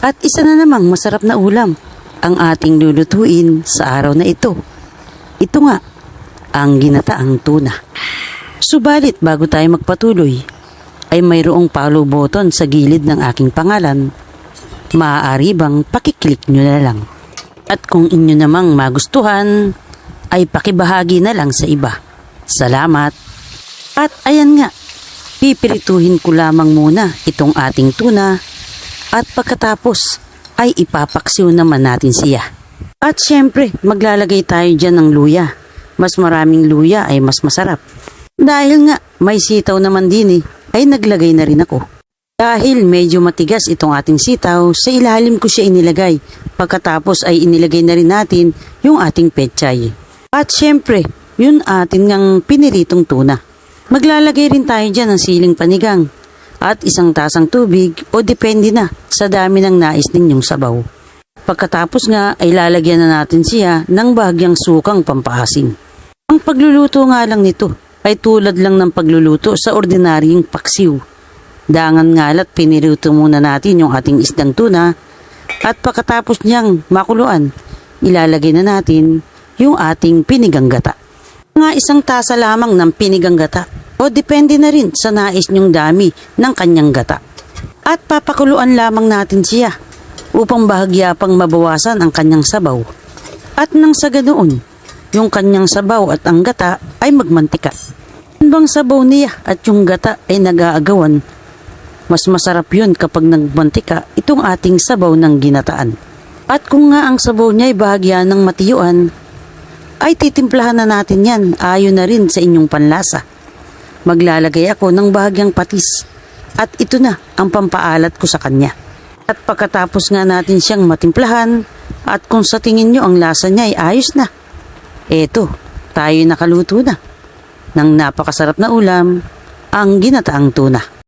At isa na namang masarap na ulam ang ating lulutuin sa araw na ito. Ito nga, ang ginataang tuna. Subalit bago tayo magpatuloy, ay mayroong follow button sa gilid ng aking pangalan. Maaari bang pakiclick nyo na lang? At kung inyo namang magustuhan, ay pakibahagi na lang sa iba. Salamat! At ayan nga, pipirituhin ko lamang muna itong ating tuna at pagkatapos ay ipapaksiw naman natin siya. At syempre, maglalagay tayo dyan ng luya. Mas maraming luya ay mas masarap. Dahil nga may sitaw naman din ay naglagay na rin ako. Dahil medyo matigas itong ating sitaw, sa ilalim ko siya inilagay. Pagkatapos ay inilagay na rin natin yung ating pechay. At syempre, yun atin ngang piniritong tuna. Maglalagay rin tayo dyan ng siling panigang at isang tasang tubig o depende na sa dami ng nais ninyong sabaw. Pagkatapos nga ay lalagyan na natin siya ng bahagyang sukang pampaasim. Ang pagluluto nga lang nito ay tulad lang ng pagluluto sa ordinaryong paksiw. Dangan ngalat pinirito muna natin yung ating isdang tuna at pagkatapos niyang makuluan, ilalagay na natin yung ating pinigang gata. Nga isang tasa lamang ng pinigang gata o depende na rin sa nais niyong dami ng kanyang gata. At papakuluan lamang natin siya upang bahagya pang mabawasan ang kanyang sabaw. At nang sa ganoon, yung kanyang sabaw at ang gata ay magmantika. Bang sabaw niya at yung gata ay nag-aagawan, mas masarap yun kapag nagmantika itong ating sabaw ng ginataan. At kung nga ang sabaw niya ay bahagya ng matiyuan, ay titimplahan na natin yan ayon na rin sa inyong panlasa. Maglalagay ako ng bahagyang patis at ito na ang pampaalat ko sa kanya. At pagkatapos nga natin siyang matimplahan at kung sa tingin nyo ang lasa niya ay ayos na, eto, tayo nakaluto na ng napakasarap na ulam, ang ginataang tuna.